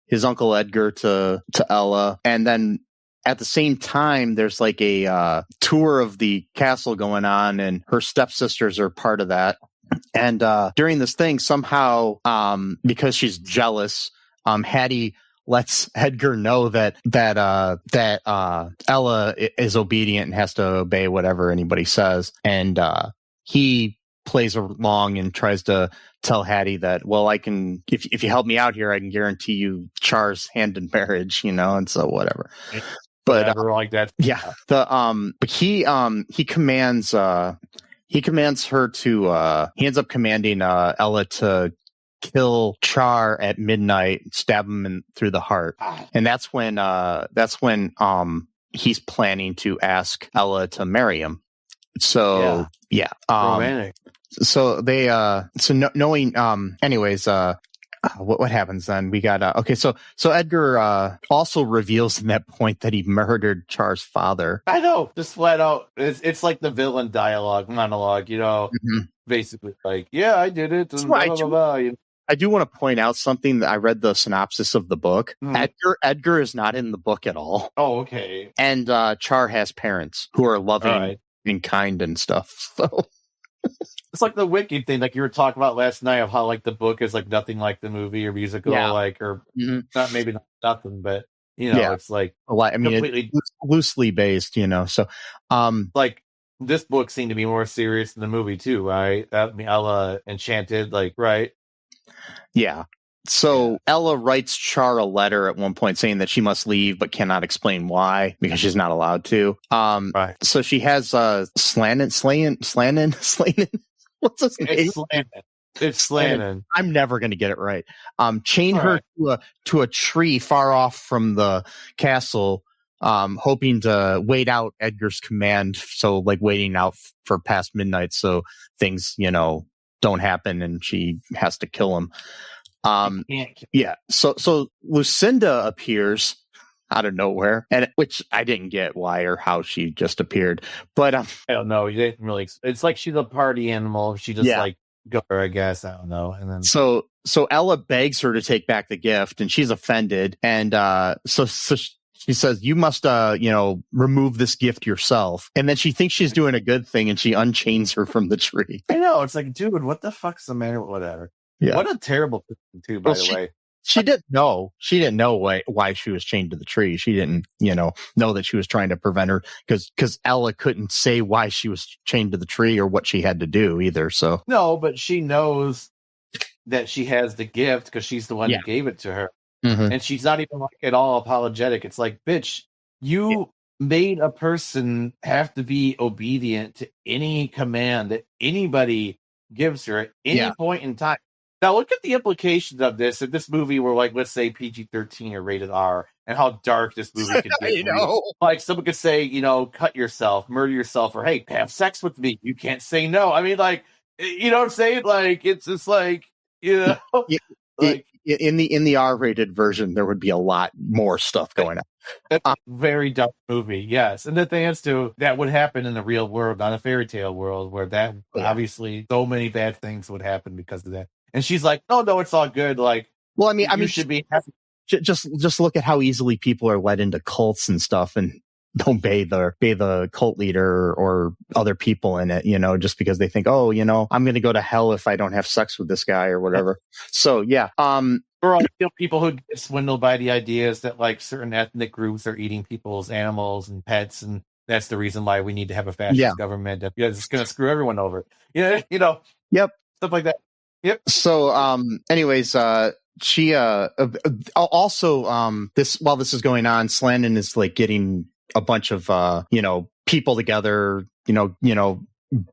his uncle Edgar to Ella, and then at the same time, there's like a tour of the castle going on, and her stepsisters are part of that. And during this thing, somehow, because she's jealous, Hattie lets Edgar know that Ella is obedient and has to obey whatever anybody says. And he plays along and tries to tell Hattie that, well, I can, if you help me out here, I can guarantee you Char's hand in marriage, and so whatever. But like that, yeah. But he commands her to. He ends up commanding Ella to kill Char at midnight, stab him through the heart, and that's when he's planning to ask Ella to marry him. So yeah. Romantic. So they knowing anyways. What happens then? We got okay. So Edgar also reveals in that point that he murdered Char's father. I know, just flat out. It's like the villain monologue. Basically like, yeah, I did it. And blah, blah, blah, I do want to point out something that I read the synopsis of the book. Edgar is not in the book at all. Oh, okay. And Char has parents who are loving and kind and stuff. So. It's like the Wiki thing, like you were talking about last night, of how like the book is like nothing like the movie or musical, or not maybe not nothing, but it's like a lot. I mean, completely it's loosely based, So, like this book seemed to be more serious than the movie too, right? I mean, Ella Enchanted, like, right? Yeah. So Ella writes Char a letter at one point saying that she must leave but cannot explain why because she's not allowed to. Right. So she has Slannon. What's his name? It's Slannon. I'm never going to get it right. Chain her to a tree far off from the castle, hoping to wait out Edgar's command. So like waiting out for past midnight so things don't happen and she has to kill him. Yeah. So Lucinda appears out of nowhere, and which I didn't get why or how she just appeared, but I don't know. You didn't really. It's like she's a party animal. She just like go, I guess. I don't know. And then so Ella begs her to take back the gift, and she's offended, and so she says, "You must remove this gift yourself." And then she thinks she's doing a good thing, and she unchains her from the tree. I know. It's like, dude, what the fuck's the matter? Whatever. Yeah. What a terrible person too, by the way. She didn't know. She didn't know why she was chained to the tree. She didn't, know that she was trying to prevent her because Ella couldn't say why she was chained to the tree or what she had to do either. So no, but she knows that she has the gift because she's the one who gave it to her, and she's not even like at all apologetic. It's like, bitch, you made a person have to be obedient to any command that anybody gives her at any point in time. Now look at the implications of this. If this movie were like, let's say PG-13 or rated R, and how dark this movie could get. Like someone could say, cut yourself, murder yourself, or hey, have sex with me. You can't say no. I mean, like, you know what I'm saying? Like, it's just like, like in the R-rated version, there would be a lot more stuff going on. That's a very dark movie, yes. And the thing is, too, that would happen in the real world, not a fairy tale world, where that obviously so many bad things would happen because of that. And she's like, no, it's all good. Like, well, I mean, you should be happy. Just look at how easily people are led into cults and stuff and obey the cult leader or other people in it, just because they think, oh, I'm going to go to hell if I don't have sex with this guy or whatever. So, yeah. Or people who get swindled by the ideas that like certain ethnic groups are eating people's animals and pets, and that's the reason why we need to have a fascist government because it's going to screw everyone over. Yep. Stuff like that. Yep. So, anyways, she also while this is going on, Slannon is like getting a bunch of people together,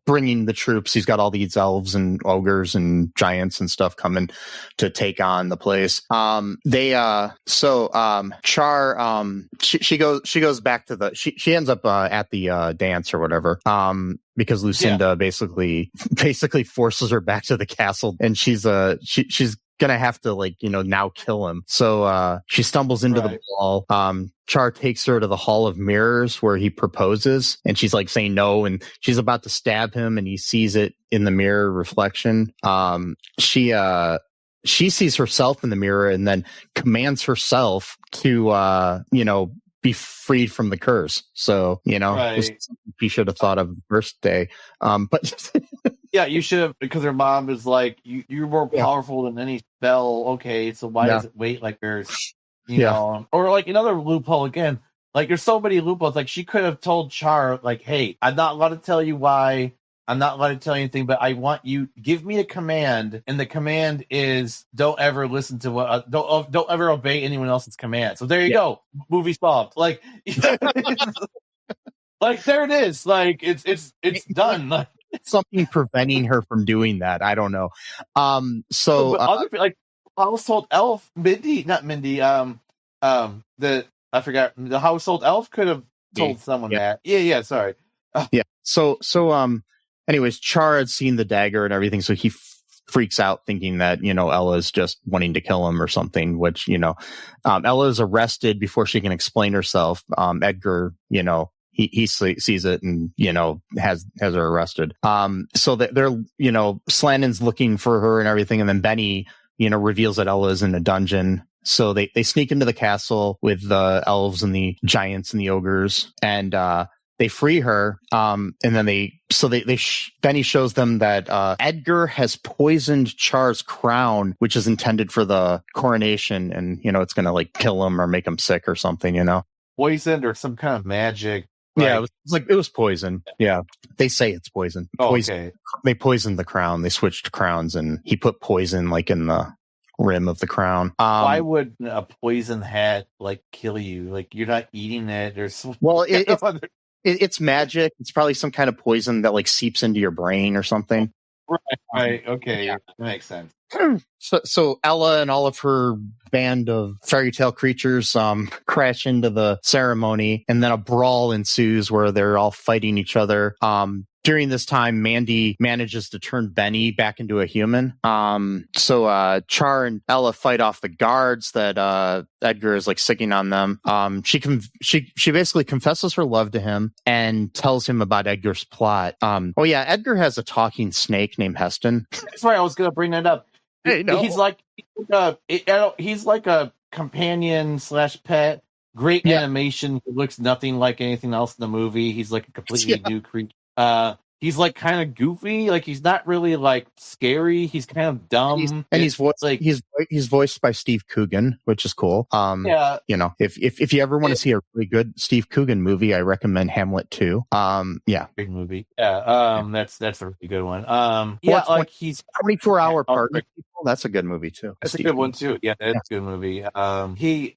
bringing the troops. He's got all these elves and ogres and giants and stuff coming to take on the place. Char, she goes back to she ends up at the dance or whatever. Because Lucinda basically forces her back to the castle, and she's gonna have to now kill him. So she stumbles into the ball. Char takes her to the Hall of Mirrors where he proposes, and she's like saying no, and she's about to stab him, and he sees it in the mirror reflection. She sees herself in the mirror and then commands herself to be freed from the curse. So she should have thought of the first day. But yeah, you should have, because her mom is like, you're more powerful than any spell. Okay, so why does it wait like there's, know, or like another loophole again. Like there's so many loopholes. Like she could have told Char, like, hey, I'm not allowed to tell you why. I'm not allowed to tell you anything, but I want you give me a command, and the command is don't ever listen to what don't ever obey anyone else's command. So there you go, movie solved. Like, like there it is. Like it's done. Like, something preventing her from doing that. I don't know. So other like household elf, not Mindy. I forgot, the household elf could have told someone that. Yeah. Sorry. So anyways, Char had seen the dagger and everything, so he freaks out thinking that, Ella's just wanting to kill him or something, which, Ella is arrested before she can explain herself. Edgar, he sees it and, has her arrested. So that they're, Slannon's looking for her and everything. And then Benny, reveals that Ella is in a dungeon. So they sneak into the castle with the elves and the giants and the ogres, and, they free her, and then Benny shows them that Edgar has poisoned Char's crown, which is intended for the coronation, and it's gonna like kill him or make him sick or something, Poisoned or some kind of magic. Yeah, it was poison. Yeah, they say it's poison. Okay. They poisoned the crown. They switched crowns, and he put poison like in the rim of the crown. Why would a poison hat like kill you? Like you're not eating it. It's magic. It's probably some kind of poison that like seeps into your brain or something. Right. Okay. That makes sense. So Ella and all of her band of fairy tale creatures crash into the ceremony, and then a brawl ensues where they're all fighting each other. During this time, Mandy manages to turn Benny back into a human. So Char and Ella fight off the guards that Edgar is like sicking on them. She basically confesses her love to him and tells him about Edgar's plot. Edgar has a talking snake named Heston. That's right. I was going to bring that up. Hey, no. He's like a companion / pet. Great animation. It looks nothing like anything else in the movie. He's like a completely new creature. He's like kind of goofy, like he's not really like scary. He's kind of dumb, he's voiced by Steve Coogan, which is cool. If you ever want to see a really good Steve Coogan movie, I recommend Hamlet 2. Big movie. That's a really good one. He's 24-hour partner. That's a good movie too. That's a good one too. Yeah, that's a good movie. He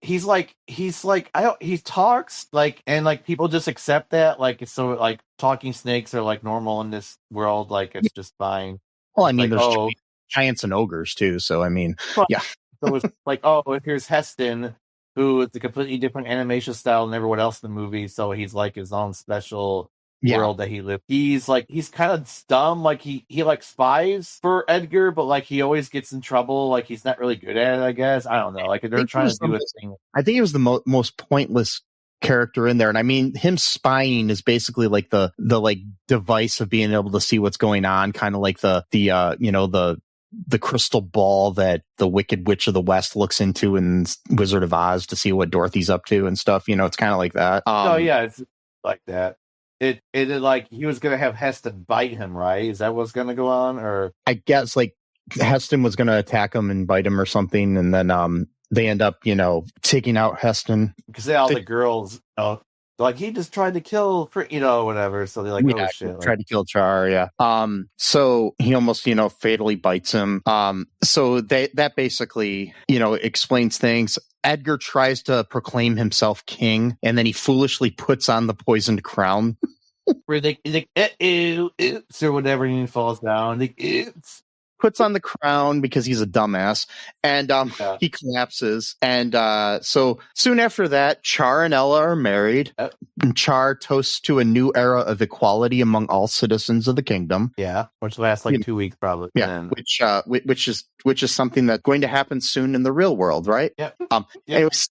talks like, and like people just accept that, like it's so like talking snakes are like normal in this world, like it's just fine. Well, I mean, like, there's giants and ogres too. So I mean, yeah. So it's like, here's Heston, who is a completely different animation style than everyone else in the movie. So he's like his own special world that he lives. He's kind of dumb. Like he like spies for Edgar, but like he always gets in trouble. Like he's not really good at it, I guess. I don't know. Like they're trying to do a thing. I think he was the most pointless character in there. And I mean, him spying is basically like the like device of being able to see what's going on, kind of like the crystal ball that the Wicked Witch of the West looks into in Wizard of Oz to see what Dorothy's up to and stuff. You know, it's kind of like that. It's like that. It like he was gonna have Heston bite him, right? Is that what's gonna go on? Or I guess like Heston was gonna attack him and bite him or something, and then they end up, taking out Heston because the girls, they're like, he just tried to kill whatever. So they're like, oh shit, tried to kill Char. Yeah. So he almost, fatally bites him. So that basically, explains things. Edgar tries to proclaim himself king, and then he foolishly puts on the poisoned crown. Where he's like, oops, or whatever, and he falls down. Like, oops. Puts on the crown because he's a dumbass, and he collapses. And so soon after that, Char and Ella are married. And Char toasts to a new era of equality among all citizens of the kingdom. Yeah, which lasts like 2 weeks probably. Yeah, which is something that's going to happen soon in the real world, right? Yeah. Anyways,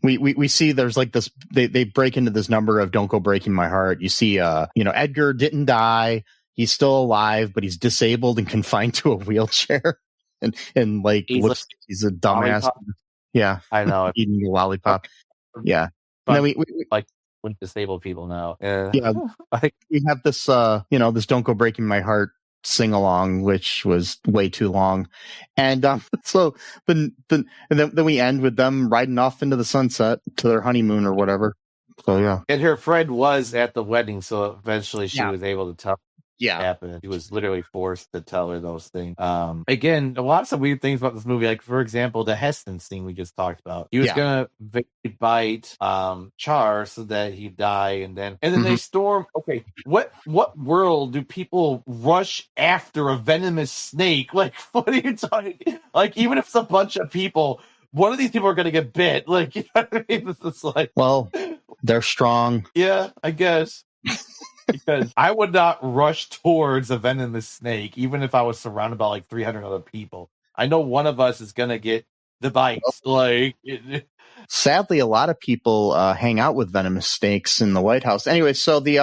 we see there's like this. They break into this number of "Don't Go Breaking My Heart." You see, Edgar didn't die. He's still alive, but he's disabled and confined to a wheelchair, and like he's a dumbass. Lollipop. Yeah, I know, eating a lollipop. Yeah, and then we like with disabled people now. Yeah, we have this this "Don't Go Breaking My Heart" sing along, which was way too long, and so then we end with them riding off into the sunset to their honeymoon or whatever. So yeah, and her friend was at the wedding, so eventually she was able to tell. Happened. He was literally forced to tell her those things. Again, lots of weird things about this movie. Like, for example, the Heston scene we just talked about. He was gonna bite Char so that he'd die, and then they storm. Okay, what world do people rush after a venomous snake? Like, what are you talking? Like, even if it's a bunch of people, one of these people are gonna get bit. Like, you know what I mean? It's just like, well, they're strong. Yeah, I guess. Because I would not rush towards a venomous snake, even if I was surrounded by like 300 other people. I know one of us is going to get the bites. Sadly, a lot of people hang out with venomous snakes in the White House. Anyway, so the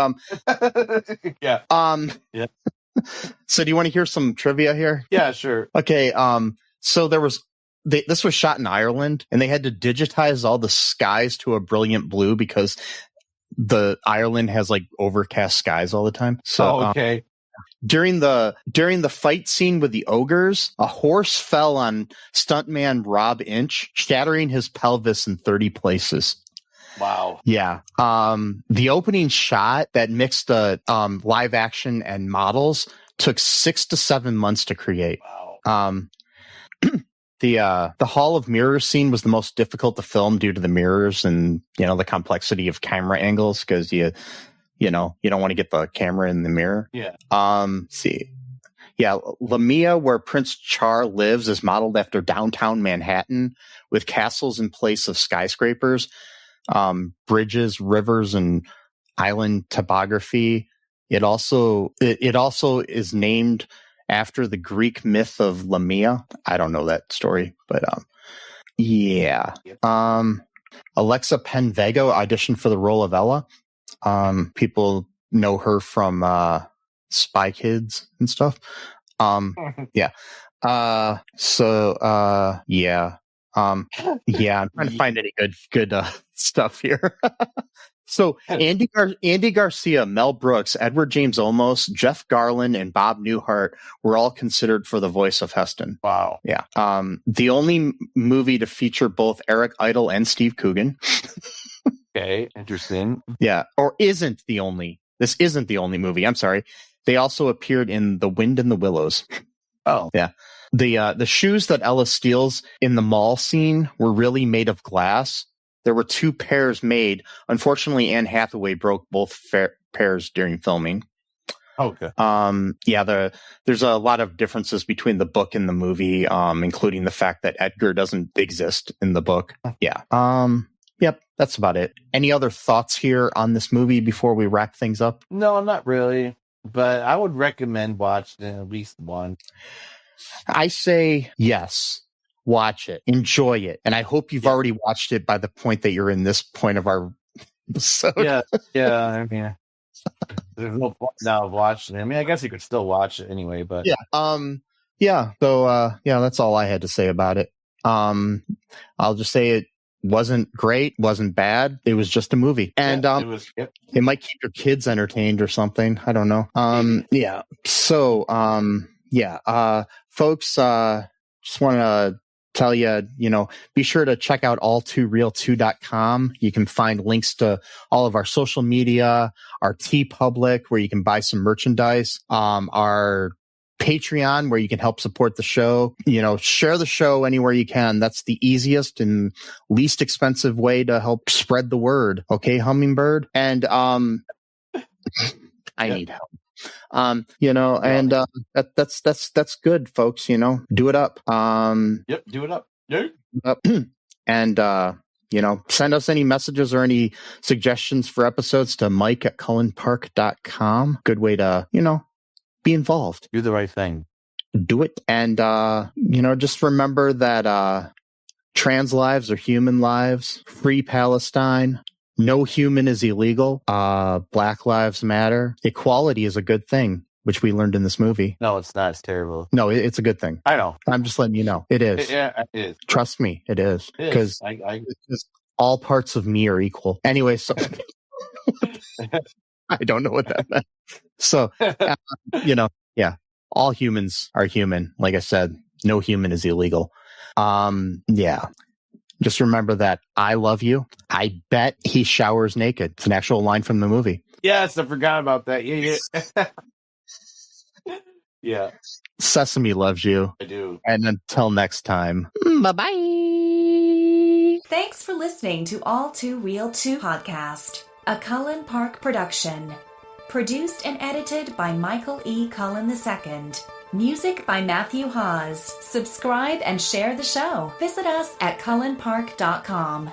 So do you want to hear some trivia here? Yeah, sure. Okay. So this was shot in Ireland, and they had to digitize all the skies to a brilliant blue because the Ireland has like overcast skies all the time. So okay. During the fight scene with the ogres, a horse fell on stuntman Rob Inch, shattering his pelvis in 30 places. Wow. Yeah. The opening shot that mixed the live action and models took 6 to 7 months to create. Wow. The Hall of Mirrors scene was the most difficult to film due to the mirrors and, the complexity of camera angles because you don't want to get the camera in the mirror. Yeah. See. Yeah, Lamia, where Prince Char lives, is modeled after downtown Manhattan with castles in place of skyscrapers, bridges, rivers, and island topography. It also is named after the Greek myth of Lamia. I don't know that story, but yeah. Alexa Penvego auditioned for the role of Ella. People know her from Spy Kids and stuff. Yeah. Yeah. I'm trying to find any good stuff here. So Andy Garcia, Mel Brooks, Edward James Olmos, Jeff Garlin, and Bob Newhart were all considered for the voice of Heston. Wow. Yeah. The only movie to feature both Eric Idle and Steve Coogan. Okay, interesting. Yeah, or isn't the only. This isn't the only movie. I'm sorry. They also appeared in The Wind in the Willows. Oh. Yeah. The shoes that Ella steals in the mall scene were really made of glass. There were 2 pairs made. Unfortunately, Anne Hathaway broke both pairs during filming. Okay. There's a lot of differences between the book and the movie, including the fact that Edgar doesn't exist in the book. Yeah. Yep, that's about it. Any other thoughts here on this movie before we wrap things up? No, not really. But I would recommend watching at least one. I say yes. Watch it. Enjoy it. And I hope you've already watched it by the point that you're in this point of our episode. Yeah. I mean, there's no point now of watching it. I mean, I guess you could still watch it anyway, but yeah. So that's all I had to say about it. I'll just say it wasn't great, wasn't bad. It was just a movie. And it might keep your kids entertained or something. I don't know. So folks, just want to tell you, be sure to check out all2reeltoo.com. You can find links to all of our social media, our TeePublic, where you can buy some merchandise, our Patreon, where you can help support the show. Share the show anywhere you can. That's the easiest and least expensive way to help spread the word. Okay, Hummingbird? And I need help. And that's good, folks. Do it up. Do it up. Yeah. And send us any messages or any suggestions for episodes to mike@cullenpark.com. Good way to, be involved. Do the right thing. Do it. And, just remember that trans lives are human lives. Free Palestine. No human is illegal. Black lives matter. Equality is a good thing, which we learned in this movie. No, it's not. It's terrible. No, it's a good thing. I know. I'm just letting you know. It is. It is. Trust me, it is. Because all parts of me are equal. Anyway, so I don't know what that meant. So, all humans are human. Like I said, no human is illegal. Just remember that I love you. I bet he showers naked. It's an actual line from the movie. Yes, I forgot about that. Yeah. Yeah. Sesame loves you. I do. And until next time, bye-bye. Thanks for listening to All2ReelToo podcast, a Cullen Park production. Produced and edited by Michael E. Cullen II. Music by Matthew Hawes. Subscribe and share the show. Visit us at cullenpark.com.